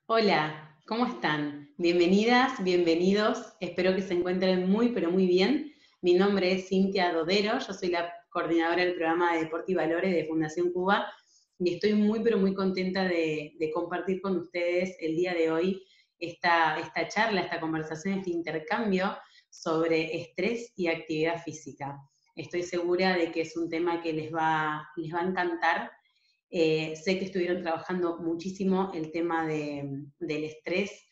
Hola, ¿cómo están? Bienvenidas, bienvenidos. Espero que se encuentren muy, pero muy bien. Mi nombre es Cintia Dodero, yo soy la coordinadora del programa de Deporte y Valores de Fundación Cuba y estoy muy, pero muy contenta de compartir con ustedes el día de hoy esta charla, esta conversación, este intercambio sobre estrés y actividad física. Estoy segura de que es un tema que les va a encantar. Sé que estuvieron trabajando muchísimo el tema del estrés,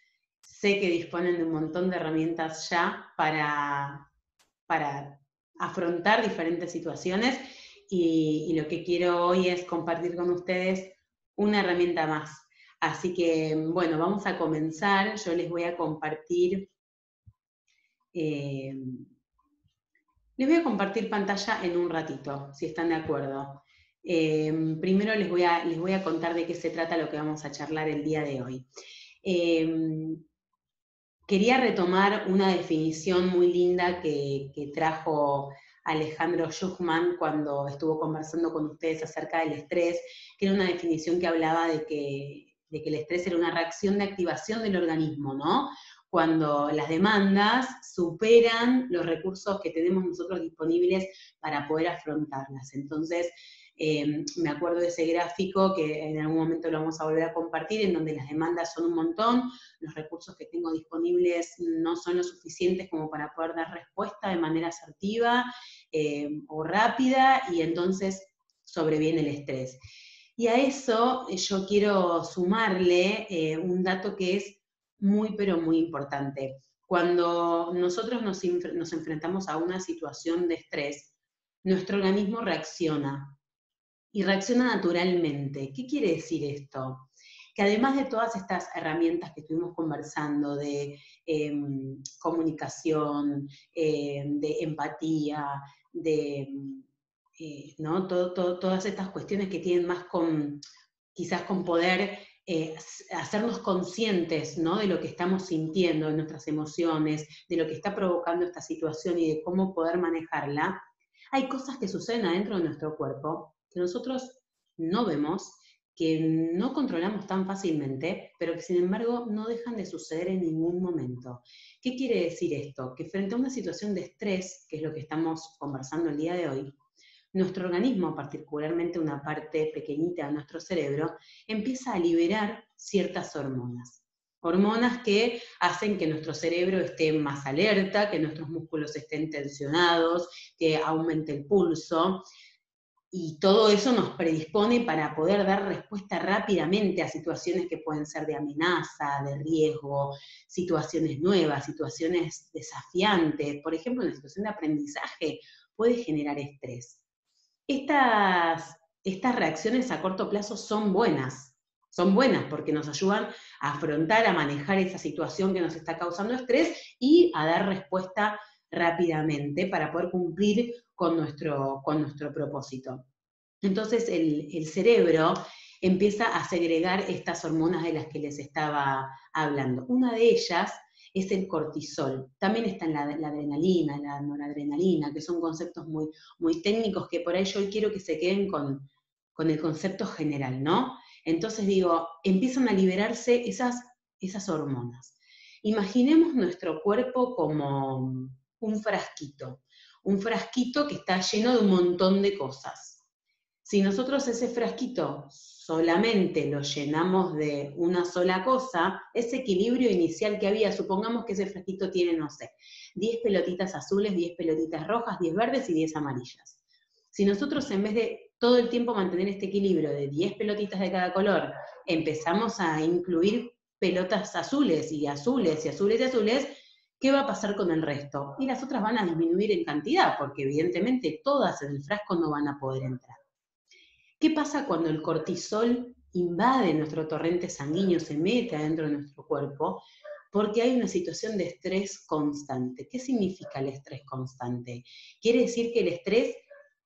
sé que disponen de un montón de herramientas ya para afrontar diferentes situaciones y lo que quiero hoy es compartir con ustedes una herramienta más. Así que, bueno, vamos a comenzar. Yo les voy a compartir, eh, les voy a compartir pantalla en un ratito, si están de acuerdo. Primero les voy a contar de qué se trata lo que vamos a charlar el día de hoy. Eh, Quería retomar una definición muy linda que trajo Alejandro Schuchman cuando estuvo conversando con ustedes acerca del estrés, que era una definición que hablaba de que el estrés era una reacción de activación del organismo, ¿no? Cuando las demandas superan los recursos que tenemos nosotros disponibles para poder afrontarlas. Entonces, me acuerdo de ese gráfico que en algún momento lo vamos a volver a compartir, en donde las demandas son un montón, los recursos que tengo disponibles no son lo suficientes como para poder dar respuesta de manera asertiva o rápida, y entonces sobreviene el estrés. Y a eso yo quiero sumarle un dato que es muy, pero muy importante. Cuando nosotros nos enfrentamos a una situación de estrés, nuestro organismo reacciona y reacciona naturalmente. ¿Qué quiere decir esto? Que además de todas estas herramientas que estuvimos conversando de comunicación, de empatía, de ¿no? Todas estas cuestiones que tienen más con, quizás con poder hacernos conscientes, ¿no? De lo que estamos sintiendo, de nuestras emociones, de lo que está provocando esta situación y de cómo poder manejarla, hay cosas que suceden adentro de nuestro cuerpo que nosotros no vemos, que no controlamos tan fácilmente, pero que sin embargo no dejan de suceder en ningún momento. ¿Qué quiere decir esto? Que frente a una situación de estrés, que es lo que estamos conversando el día de hoy, nuestro organismo, particularmente una parte pequeñita de nuestro cerebro, empieza a liberar ciertas hormonas. Hormonas que hacen que nuestro cerebro esté más alerta, que nuestros músculos estén tensionados, que aumente el pulso, y todo eso nos predispone para poder dar respuesta rápidamente a situaciones que pueden ser de amenaza, de riesgo, situaciones nuevas, situaciones desafiantes. Por ejemplo, una situación de aprendizaje puede generar estrés. Estas reacciones a corto plazo son buenas porque nos ayudan a afrontar, a manejar esa situación que nos está causando estrés y a dar respuesta rápidamente para poder cumplir con nuestro propósito. Entonces el cerebro empieza a segregar estas hormonas de las que les estaba hablando. Una de ellas es el cortisol. También está en la adrenalina, la noradrenalina, que son conceptos muy, muy técnicos que por ahí yo quiero que se queden con el concepto general, ¿no? Entonces digo, empiezan a liberarse esas hormonas. Imaginemos nuestro cuerpo como un frasquito que está lleno de un montón de cosas. Si nosotros ese frasquito solamente lo llenamos de una sola cosa, ese equilibrio inicial que había, supongamos que ese frasquito tiene, no sé, 10 pelotitas azules, 10 pelotitas rojas, 10 verdes y 10 amarillas. Si nosotros en vez de todo el tiempo mantener este equilibrio de 10 pelotitas de cada color, empezamos a incluir pelotas azules y azules y azules y azules, ¿qué va a pasar con el resto? Y las otras van a disminuir en cantidad, porque evidentemente todas en el frasco no van a poder entrar. ¿Qué pasa cuando el cortisol invade nuestro torrente sanguíneo, se mete adentro de nuestro cuerpo? Porque hay una situación de estrés constante. ¿Qué significa el estrés constante? Quiere decir que el estrés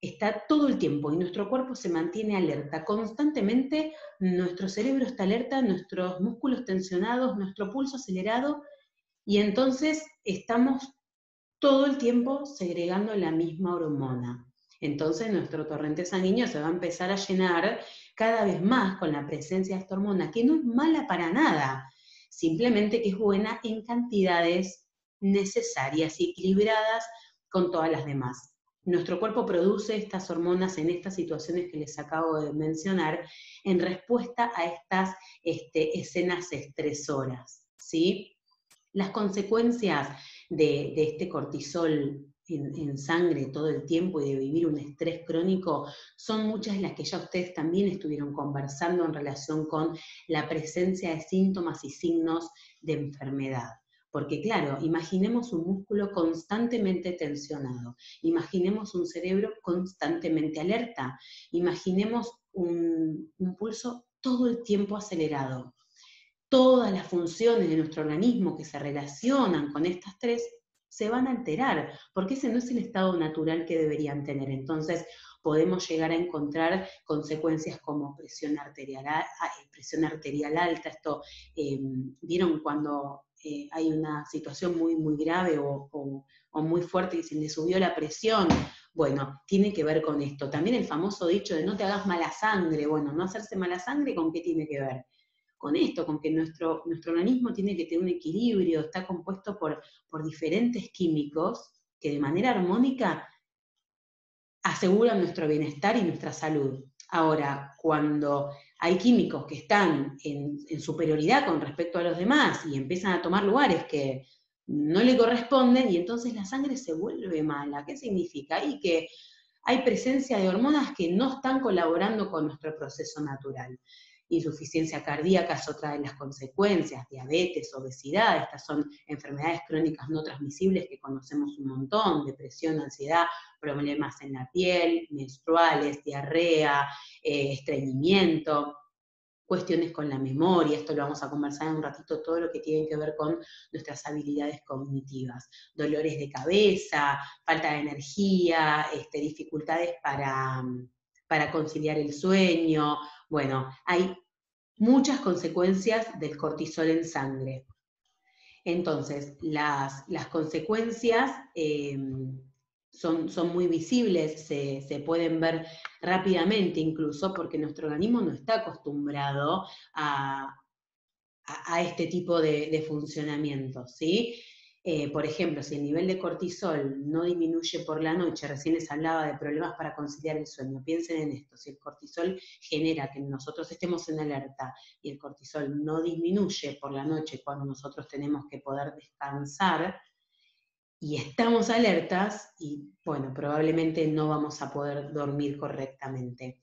está todo el tiempo y nuestro cuerpo se mantiene alerta. Constantemente nuestro cerebro está alerta, nuestros músculos tensionados, nuestro pulso acelerado, y entonces estamos todo el tiempo segregando la misma hormona. Entonces nuestro torrente sanguíneo se va a empezar a llenar cada vez más con la presencia de esta hormona, que no es mala para nada. simplemente que es buena en cantidades necesarias y equilibradas con todas las demás. Nuestro cuerpo produce estas hormonas en estas situaciones que les acabo de mencionar en respuesta a estas escenas estresoras, ¿sí? Las consecuencias de este cortisol en sangre todo el tiempo y de vivir un estrés crónico son muchas de las que ya ustedes también estuvieron conversando en relación con la presencia de síntomas y signos de enfermedad. Porque claro, imaginemos un músculo constantemente tensionado, imaginemos un cerebro constantemente alerta, imaginemos un pulso todo el tiempo acelerado. Todas las funciones de nuestro organismo que se relacionan con estas tres se van a alterar, porque ese no es el estado natural que deberían tener. Entonces, podemos llegar a encontrar consecuencias como presión arterial alta. Esto, ¿vieron cuando hay una situación muy, muy grave o muy fuerte y se le subió la presión? Bueno, tiene que ver con esto. También el famoso dicho de no te hagas mala sangre. Bueno, no hacerse mala sangre, ¿con qué tiene que ver? Con esto, con que nuestro organismo tiene que tener un equilibrio, está compuesto por diferentes químicos que de manera armónica aseguran nuestro bienestar y nuestra salud. Ahora, cuando hay químicos que están en superioridad con respecto a los demás y empiezan a tomar lugares que no le corresponden, y entonces la sangre se vuelve mala. ¿Qué significa? Y que hay presencia de hormonas que no están colaborando con nuestro proceso natural. Insuficiencia cardíaca es otra de las consecuencias, diabetes, obesidad, estas son enfermedades crónicas no transmisibles que conocemos un montón, depresión, ansiedad, problemas en la piel, menstruales, diarrea, estreñimiento, cuestiones con la memoria, esto lo vamos a conversar en un ratito, todo lo que tiene que ver con nuestras habilidades cognitivas, dolores de cabeza, falta de energía, dificultades para conciliar el sueño. Bueno, hay muchas consecuencias del cortisol en sangre. Entonces, las consecuencias son muy visibles, se pueden ver rápidamente incluso, porque nuestro organismo no está acostumbrado a este tipo de funcionamiento, ¿sí? Por ejemplo, si el nivel de cortisol no disminuye por la noche, recién les hablaba de problemas para conciliar el sueño, piensen en esto, si el cortisol genera que nosotros estemos en alerta y el cortisol no disminuye por la noche cuando nosotros tenemos que poder descansar, y estamos alertas, y bueno, probablemente no vamos a poder dormir correctamente.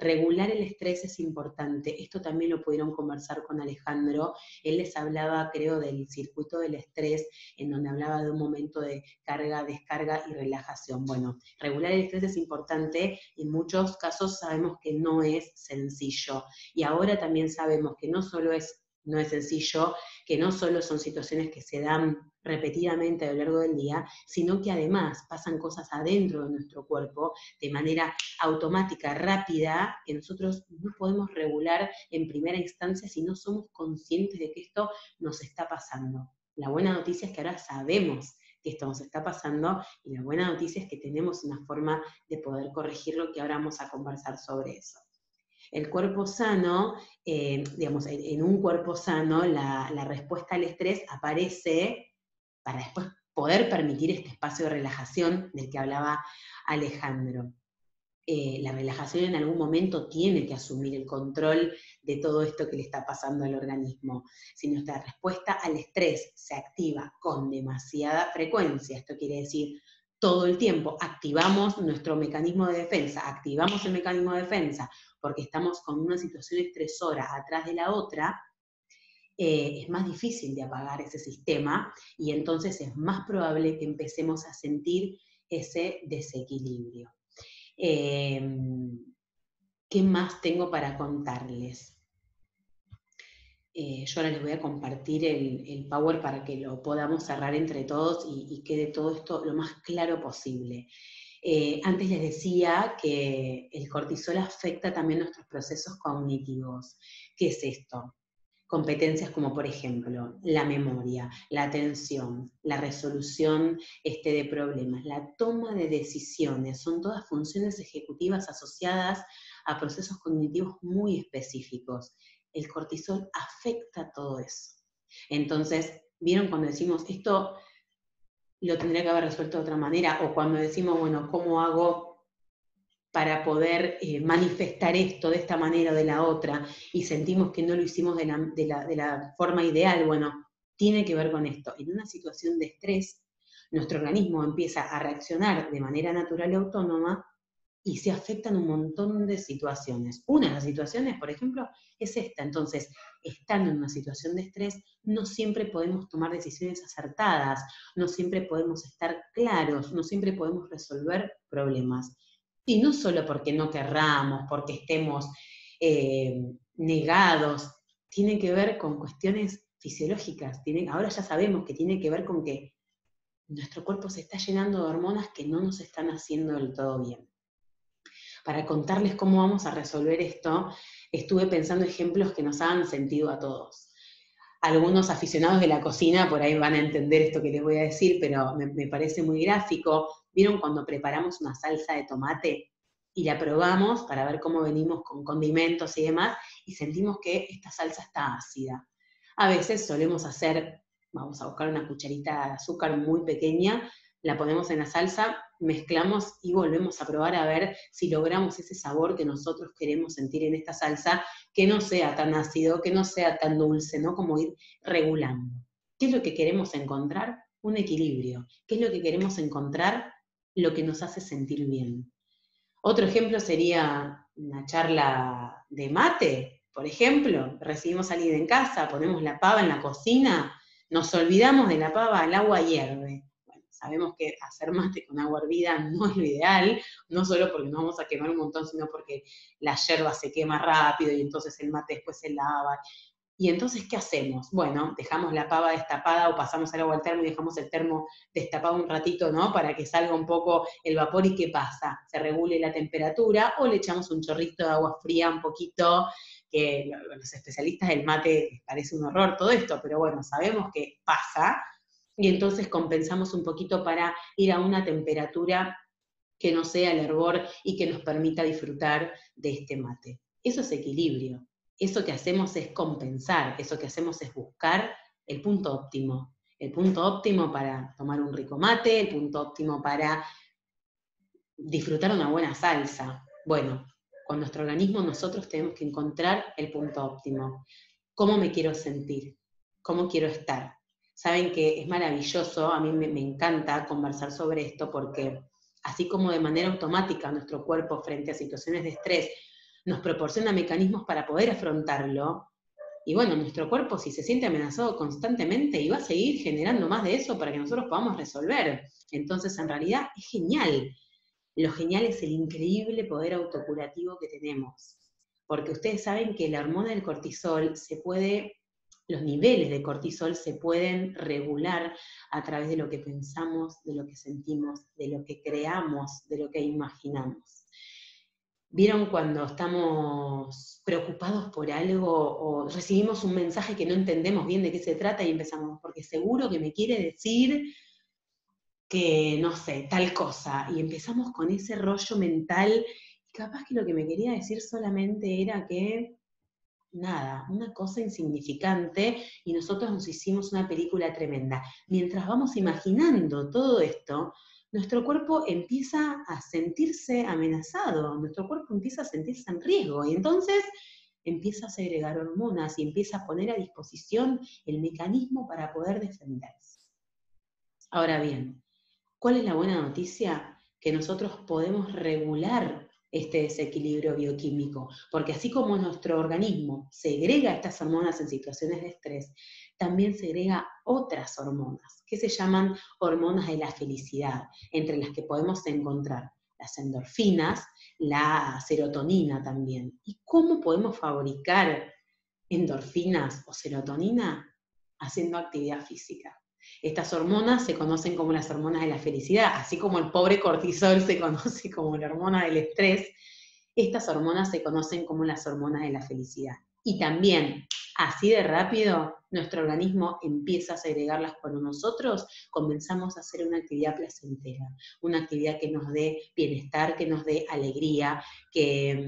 Regular el estrés es importante, esto también lo pudieron conversar con Alejandro, él les hablaba, creo, del circuito del estrés, en donde hablaba de un momento de carga, descarga y relajación. Bueno, regular el estrés es importante, en muchos casos sabemos que no es sencillo, y ahora también sabemos que no es sencillo, que no solo son situaciones que se dan repetidamente a lo largo del día, sino que además pasan cosas adentro de nuestro cuerpo de manera automática, rápida, que nosotros no podemos regular en primera instancia si no somos conscientes de que esto nos está pasando. La buena noticia es que ahora sabemos que esto nos está pasando, y la buena noticia es que tenemos una forma de poder corregirlo, que ahora vamos a conversar sobre eso. El cuerpo sano, digamos, en un cuerpo sano, la respuesta al estrés aparece para después poder permitir este espacio de relajación del que hablaba Alejandro. La relajación en algún momento tiene que asumir el control de todo esto que le está pasando al organismo. Si nuestra respuesta al estrés se activa con demasiada frecuencia, esto quiere decir todo el tiempo activamos nuestro mecanismo de defensa, activamos el mecanismo de defensa porque estamos con una situación estresora atrás de la otra, es más difícil de apagar ese sistema, y entonces es más probable que empecemos a sentir ese desequilibrio. ¿Qué más tengo para contarles? Yo ahora les voy a compartir el Power para que lo podamos cerrar entre todos y quede todo esto lo más claro posible. Antes les decía que el cortisol afecta también nuestros procesos cognitivos. ¿Qué es esto? Competencias como, por ejemplo, la memoria, la atención, la resolución de problemas, la toma de decisiones, son todas funciones ejecutivas asociadas a procesos cognitivos muy específicos. El cortisol afecta todo eso. Entonces, ¿vieron cuando decimos esto lo tendría que haber resuelto de otra manera? O cuando decimos, bueno, ¿cómo hago para poder manifestar esto de esta manera o de la otra? Y sentimos que no lo hicimos de la forma ideal. Bueno, tiene que ver con esto. En una situación de estrés, nuestro organismo empieza a reaccionar de manera natural y autónoma y se afectan un montón de situaciones. Una de las situaciones, por ejemplo, es esta. Entonces, estando en una situación de estrés, no siempre podemos tomar decisiones acertadas, no siempre podemos estar claros, no siempre podemos resolver problemas. Y no solo porque no querramos, porque estemos negados, tiene que ver con cuestiones fisiológicas. Ahora ya sabemos que tiene que ver con que nuestro cuerpo se está llenando de hormonas que no nos están haciendo del todo bien. Para contarles cómo vamos a resolver esto, estuve pensando ejemplos que nos hagan sentido a todos. Algunos aficionados de la cocina por ahí van a entender esto que les voy a decir, pero me parece muy gráfico. ¿Vieron cuando preparamos una salsa de tomate y la probamos para ver cómo venimos con condimentos y demás, y sentimos que esta salsa está ácida? A veces solemos hacer, vamos a buscar una cucharita de azúcar muy pequeña, la ponemos en la salsa, mezclamos y volvemos a probar a ver si logramos ese sabor que nosotros queremos sentir en esta salsa, que no sea tan ácido, que no sea tan dulce, ¿no? Como ir regulando. ¿Qué es lo que queremos encontrar? Un equilibrio. ¿Qué es lo que queremos encontrar? Lo que nos hace sentir bien. Otro ejemplo sería una charla de mate, por ejemplo. Recibimos a alguien en casa, ponemos la pava en la cocina, nos olvidamos de la pava, el agua hierve. Bueno, sabemos que hacer mate con agua hervida no es lo ideal, no solo porque nos vamos a quemar un montón, sino porque la yerba se quema rápido y entonces el mate después se lava. Y entonces, ¿qué hacemos? Bueno, dejamos la pava destapada o pasamos el agua al termo y dejamos el termo destapado un ratito, ¿no? Para que salga un poco el vapor. ¿Y qué pasa? Se regule la temperatura, o le echamos un chorrito de agua fría un poquito, que a los especialistas del mate les parece un horror todo esto, pero bueno, sabemos que pasa, y entonces compensamos un poquito para ir a una temperatura que no sea el hervor y que nos permita disfrutar de este mate. Eso es equilibrio. Eso que hacemos es compensar, eso que hacemos es buscar el punto óptimo. El punto óptimo para tomar un rico mate, el punto óptimo para disfrutar una buena salsa. Bueno, con nuestro organismo nosotros tenemos que encontrar el punto óptimo. ¿Cómo me quiero sentir? ¿Cómo quiero estar? Saben que es maravilloso, a mí me encanta conversar sobre esto porque así como de manera automática nuestro cuerpo frente a situaciones de estrés nos proporciona mecanismos para poder afrontarlo, y bueno, nuestro cuerpo si se siente amenazado constantemente y va a seguir generando más de eso para que nosotros podamos resolver. Entonces en realidad es genial. Lo genial es el increíble poder autocurativo que tenemos. Porque ustedes saben que la hormona del cortisol los niveles de cortisol se pueden regular a través de lo que pensamos, de lo que sentimos, de lo que creamos, de lo que imaginamos. ¿Vieron cuando estamos preocupados por algo o recibimos un mensaje que no entendemos bien de qué se trata y empezamos, porque seguro que me quiere decir que, no sé, tal cosa, y empezamos con ese rollo mental, y capaz que lo que me quería decir solamente era que, nada, una cosa insignificante, y nosotros nos hicimos una película tremenda. Mientras vamos imaginando todo esto, nuestro cuerpo empieza a sentirse amenazado, nuestro cuerpo empieza a sentirse en riesgo, y entonces empieza a segregar hormonas y empieza a poner a disposición el mecanismo para poder defenderse. Ahora bien, ¿cuál es la buena noticia? Que nosotros podemos regular este desequilibrio bioquímico, porque así como nuestro organismo segrega estas hormonas en situaciones de estrés, también segrega otras hormonas, que se llaman hormonas de la felicidad, entre las que podemos encontrar las endorfinas, la serotonina también. ¿Y cómo podemos fabricar endorfinas o serotonina? Haciendo actividad física. Estas hormonas se conocen como las hormonas de la felicidad, así como el pobre cortisol se conoce como la hormona del estrés, estas hormonas se conocen como las hormonas de la felicidad. Y también, así de rápido, nuestro organismo empieza a segregarlas cuando nosotros comenzamos a hacer una actividad placentera, una actividad que nos dé bienestar, que nos dé alegría, que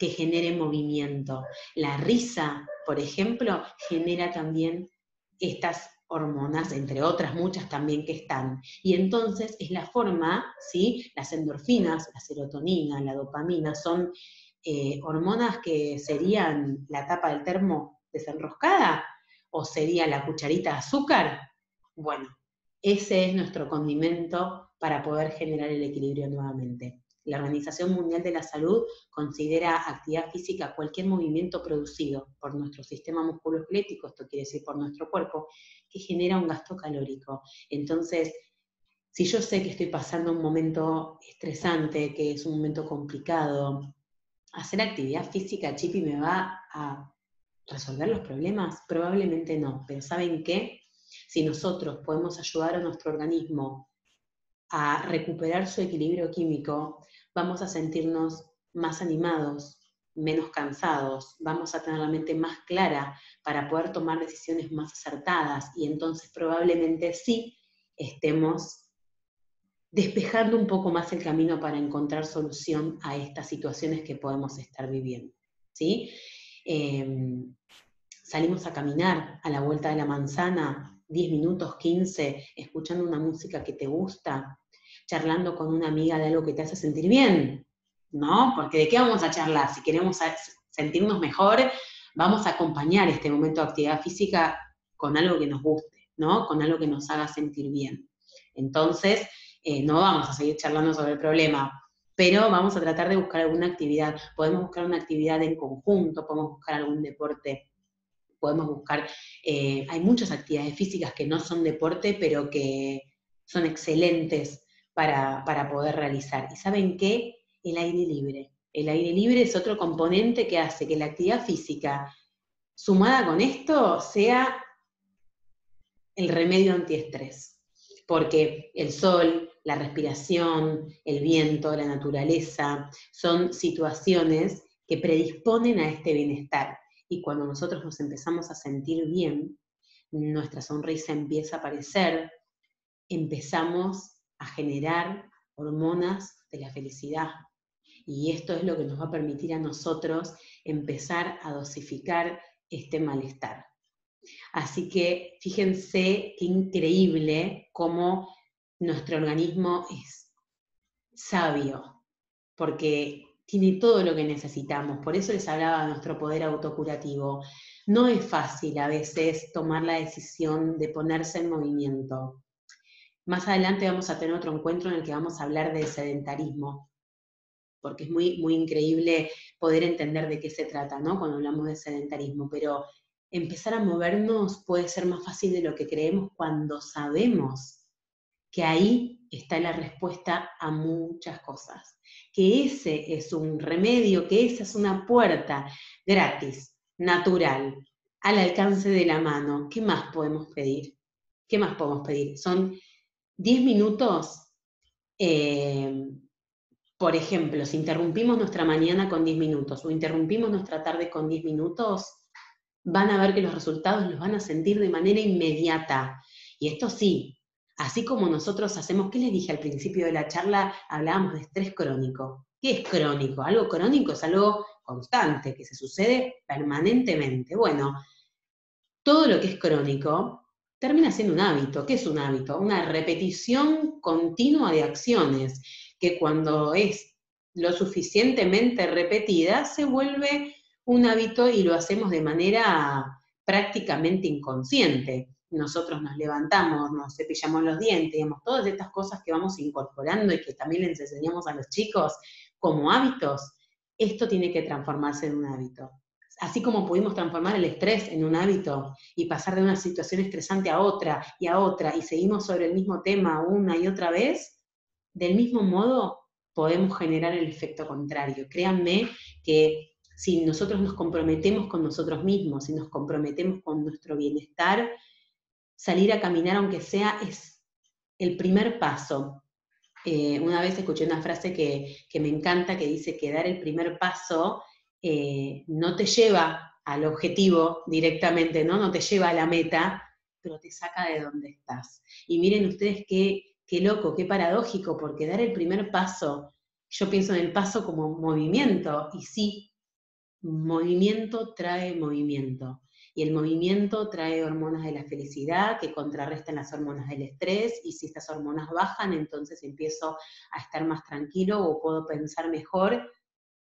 que genere movimiento. La risa, por ejemplo, genera también estas hormonas, entre otras muchas también que están. Y entonces es la forma, ¿sí? Las endorfinas, la serotonina, la dopamina, son hormonas que serían la tapa del termo desenroscada, o sería la cucharita de azúcar. Bueno, ese es nuestro condimento para poder generar el equilibrio nuevamente. La Organización Mundial de la Salud considera actividad física cualquier movimiento producido por nuestro sistema musculoesquelético, esto quiere decir por nuestro cuerpo, que genera un gasto calórico. Entonces, si yo sé que estoy pasando un momento estresante, que es un momento complicado, hacer actividad física, Chipi, ¿me va a resolver los problemas? Probablemente no, pero ¿saben qué? Si nosotros podemos ayudar a nuestro organismo a recuperar su equilibrio químico, vamos a sentirnos más animados, menos cansados, vamos a tener la mente más clara para poder tomar decisiones más acertadas y entonces probablemente sí estemos despejando un poco más el camino para encontrar solución a estas situaciones que podemos estar viviendo, ¿sí? Salimos a caminar a la vuelta de la manzana, 10 minutos, 15, escuchando una música que te gusta, charlando con una amiga de algo que te hace sentir bien, ¿no? Porque ¿de qué vamos a charlar? Si queremos sentirnos mejor, vamos a acompañar este momento de actividad física con algo que nos guste, ¿no? Con algo que nos haga sentir bien. Entonces, no vamos a seguir charlando sobre el problema, pero vamos a tratar de buscar alguna actividad. Podemos buscar una actividad en conjunto, podemos buscar algún deporte, podemos buscar, hay muchas actividades físicas que no son deporte, pero que son excelentes para poder realizar. ¿Y saben qué? El aire libre. El aire libre es otro componente que hace que la actividad física, sumada con esto, sea el remedio antiestrés. Porque el sol, la respiración, el viento, la naturaleza, son situaciones que predisponen a este bienestar. Y cuando nosotros nos empezamos a sentir bien, nuestra sonrisa empieza a aparecer, empezamos a generar hormonas de la felicidad. Y esto es lo que nos va a permitir a nosotros empezar a dosificar este malestar. Así que fíjense qué increíble cómo nuestro organismo es sabio, porque tiene todo lo que necesitamos. Por eso les hablaba de nuestro poder autocurativo. No es fácil a veces tomar la decisión de ponerse en movimiento. Más adelante vamos a tener otro encuentro en el que vamos a hablar de sedentarismo, porque es muy, muy increíble poder entender de qué se trata, ¿no? Cuando hablamos de sedentarismo, pero empezar a movernos puede ser más fácil de lo que creemos cuando sabemos que ahí está la respuesta a muchas cosas, que ese es un remedio, que esa es una puerta gratis, natural, al alcance de la mano. ¿Qué más podemos pedir? ¿Qué más podemos pedir? Son 10 minutos, por ejemplo, si interrumpimos nuestra mañana con 10 minutos o interrumpimos nuestra tarde con 10 minutos, van a ver que los resultados los van a sentir de manera inmediata. Y esto sí, así como nosotros hacemos, ¿qué les dije al principio de la charla? Hablábamos de estrés crónico. ¿Qué es crónico? Algo crónico es algo constante, que se sucede permanentemente. Bueno, todo lo que es crónico termina siendo un hábito. ¿Qué es un hábito? Una repetición continua de acciones, que cuando es lo suficientemente repetida, se vuelve un hábito y lo hacemos de manera prácticamente inconsciente. Nosotros nos levantamos, nos cepillamos los dientes, digamos, todas estas cosas que vamos incorporando y que también les enseñamos a los chicos como hábitos, esto tiene que transformarse en un hábito. Así como pudimos transformar el estrés en un hábito y pasar de una situación estresante a otra, y seguimos sobre el mismo tema una y otra vez, del mismo modo podemos generar el efecto contrario. Créanme que si nosotros nos comprometemos con nosotros mismos, si nos comprometemos con nuestro bienestar, salir a caminar aunque sea es el primer paso. Una vez escuché una frase que me encanta, que dice que dar el primer paso no te lleva al objetivo directamente, ¿no? No te lleva a la meta, pero te saca de donde estás. Y miren ustedes qué loco, qué paradójico, porque dar el primer paso, yo pienso en el paso como movimiento, y sí, movimiento trae movimiento. Y el movimiento trae hormonas de la felicidad que contrarrestan las hormonas del estrés, y si estas hormonas bajan, entonces empiezo a estar más tranquilo o puedo pensar mejor,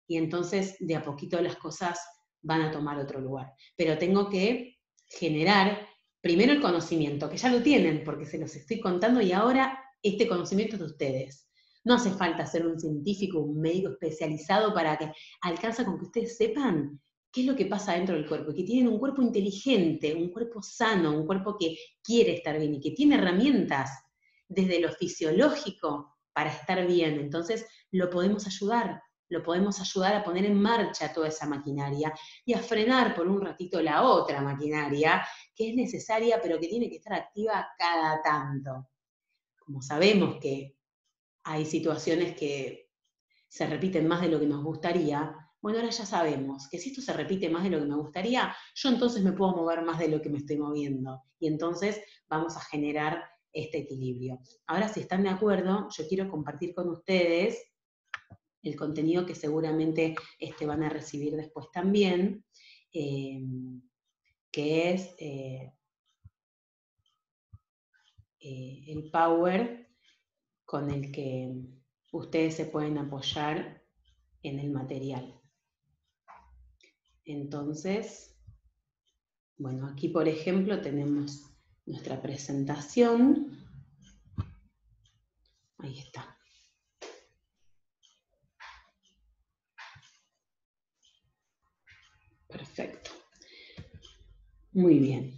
y entonces de a poquito las cosas van a tomar otro lugar. Pero tengo que generar primero el conocimiento, que ya lo tienen, porque se los estoy contando, y ahora este conocimiento es de ustedes. No hace falta ser un científico, un médico especializado para que alcanza con que ustedes sepan qué es lo que pasa dentro del cuerpo, y que tienen un cuerpo inteligente, un cuerpo sano, un cuerpo que quiere estar bien y que tiene herramientas desde lo fisiológico para estar bien. Entonces lo podemos ayudar a poner en marcha toda esa maquinaria y a frenar por un ratito la otra maquinaria que es necesaria, pero que tiene que estar activa cada tanto. Como sabemos que hay situaciones que se repiten más de lo que nos gustaría, bueno, ahora ya sabemos que si esto se repite más de lo que me gustaría, yo entonces me puedo mover más de lo que me estoy moviendo. Y entonces vamos a generar este equilibrio. Ahora, si están de acuerdo, yo quiero compartir con ustedes el contenido que seguramente van a recibir después también, que es el power con el que ustedes se pueden apoyar en el material. Entonces, bueno, aquí por ejemplo tenemos nuestra presentación. Ahí está. Perfecto. Muy bien.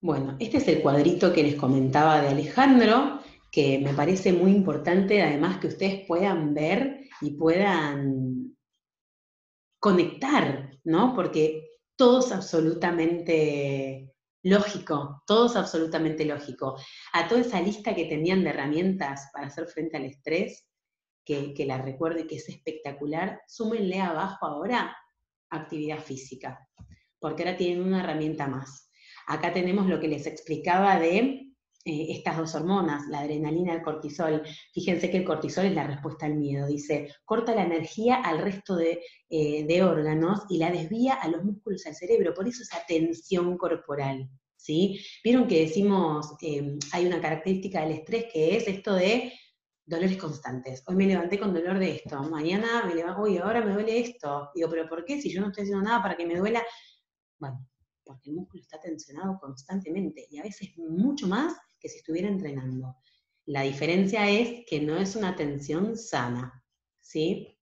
Bueno, este es el cuadrito que les comentaba de Alejandro, que me parece muy importante, además, que ustedes puedan ver y puedan conectar, ¿no? Porque todo es absolutamente lógico, todo es absolutamente lógico. A toda esa lista que tenían de herramientas para hacer frente al estrés, que la recuerde que es espectacular, súmenle abajo ahora actividad física, porque ahora tienen una herramienta más. Acá tenemos lo que les explicaba de estas dos hormonas, la adrenalina y el cortisol. Fíjense que el cortisol es la respuesta al miedo. Dice, corta la energía al resto de órganos y la desvía a los músculos y al cerebro. Por eso esa tensión corporal. ¿Sí? Vieron que decimos, hay una característica del estrés que es esto de dolores constantes. Hoy me levanté con dolor de esto, mañana me levanto, uy, ahora me duele esto. Digo, ¿pero por qué? Si yo no estoy haciendo nada para que me duela. Bueno, porque el músculo está tensionado constantemente, y a veces mucho más que si estuviera entrenando. La diferencia es que no es una tensión sana, ¿sí?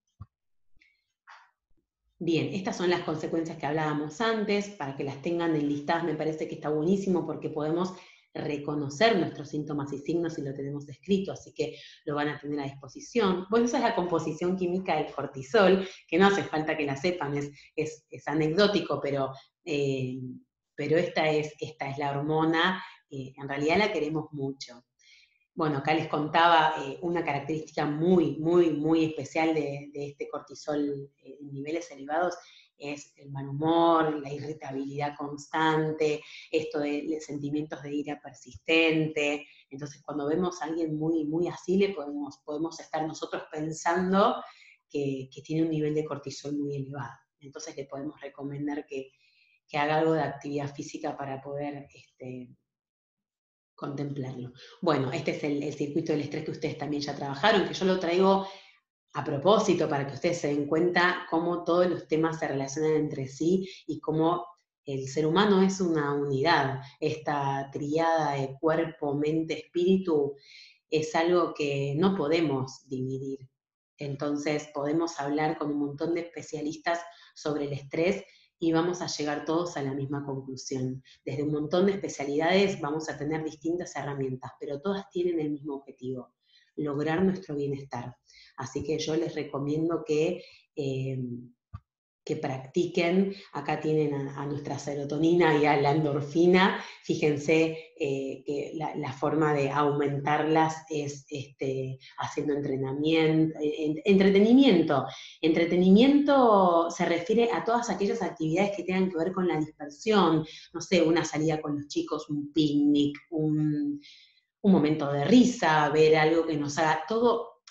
Bien, estas son las consecuencias que hablábamos antes, para que las tengan enlistadas. Me parece que está buenísimo porque podemos reconocer nuestros síntomas y signos si lo tenemos escrito, así que lo van a tener a disposición. Bueno, esa es la composición química del cortisol, que no hace falta que la sepan, es anecdótico, pero esta es la hormona, en realidad la queremos mucho. Bueno, acá les contaba una característica muy, muy, muy especial de este cortisol en niveles elevados, es el mal humor, la irritabilidad constante, esto de sentimientos de ira persistente. Entonces, cuando vemos a alguien muy, muy así, podemos estar nosotros pensando que tiene un nivel de cortisol muy elevado. Entonces, le podemos recomendar que haga algo de actividad física para poder contemplarlo. Bueno, este es el circuito del estrés que ustedes también ya trabajaron, que yo lo traigo a propósito para que ustedes se den cuenta cómo todos los temas se relacionan entre sí y cómo el ser humano es una unidad. Esta triada de cuerpo, mente, espíritu es algo que no podemos dividir. Entonces podemos hablar con un montón de especialistas sobre el estrés y vamos a llegar todos a la misma conclusión. Desde un montón de especialidades vamos a tener distintas herramientas, pero todas tienen el mismo objetivo, lograr nuestro bienestar. Así que yo les recomiendo que practiquen. Acá tienen a nuestra serotonina y a la endorfina. Fíjense que la forma de aumentarlas es haciendo entretenimiento. Entretenimiento se refiere a todas aquellas actividades que tengan que ver con la dispersión, no sé, una salida con los chicos, un picnic, un momento de risa, ver algo que nos haga todo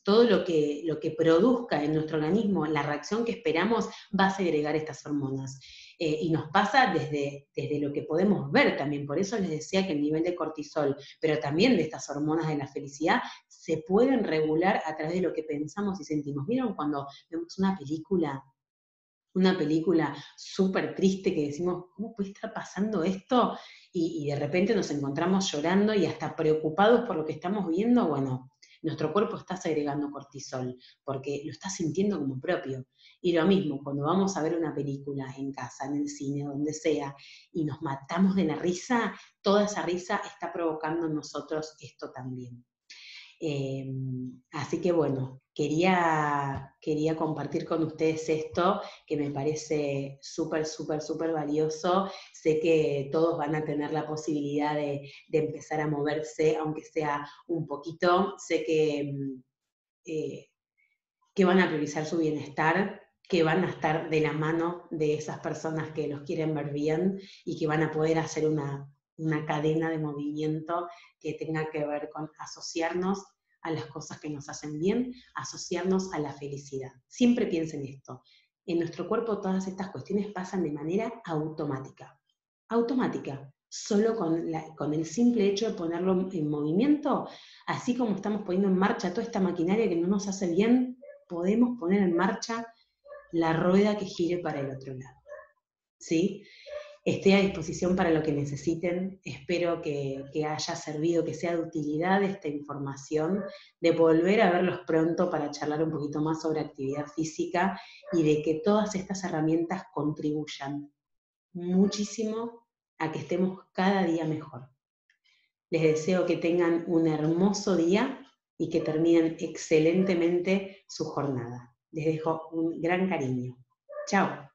todo lo que produzca en nuestro organismo la reacción que esperamos va a segregar estas hormonas. Y nos pasa desde lo que podemos ver también, por eso les decía que el nivel de cortisol, pero también de estas hormonas de la felicidad, se pueden regular a través de lo que pensamos y sentimos. ¿Vieron cuando vemos una película súper triste que decimos, ¿cómo puede estar pasando esto? Y de repente nos encontramos llorando y hasta preocupados por lo que estamos viendo? Bueno, nuestro cuerpo está segregando cortisol, porque lo está sintiendo como propio. Y lo mismo, cuando vamos a ver una película en casa, en el cine, donde sea, y nos matamos de la risa, toda esa risa está provocando en nosotros esto también. Así que bueno, quería compartir con ustedes esto, que me parece súper, súper, súper valioso. Sé que todos van a tener la posibilidad de empezar a moverse, aunque sea un poquito. Sé que van a priorizar su bienestar, que van a estar de la mano de esas personas que los quieren ver bien y que van a poder hacer una cadena de movimiento que tenga que ver con asociarnos a las cosas que nos hacen bien, asociarnos a la felicidad. Siempre piensen esto. En nuestro cuerpo todas estas cuestiones pasan de manera automática. Automática. Solo con el simple hecho de ponerlo en movimiento, así como estamos poniendo en marcha toda esta maquinaria que no nos hace bien, podemos poner en marcha la rueda que gire para el otro lado. ¿Sí? Estoy a disposición para lo que necesiten. Espero que haya servido, que sea de utilidad esta información, de volver a verlos pronto para charlar un poquito más sobre actividad física y de que todas estas herramientas contribuyan muchísimo a que estemos cada día mejor. Les deseo que tengan un hermoso día y que terminen excelentemente su jornada. Les dejo un gran cariño. Chao.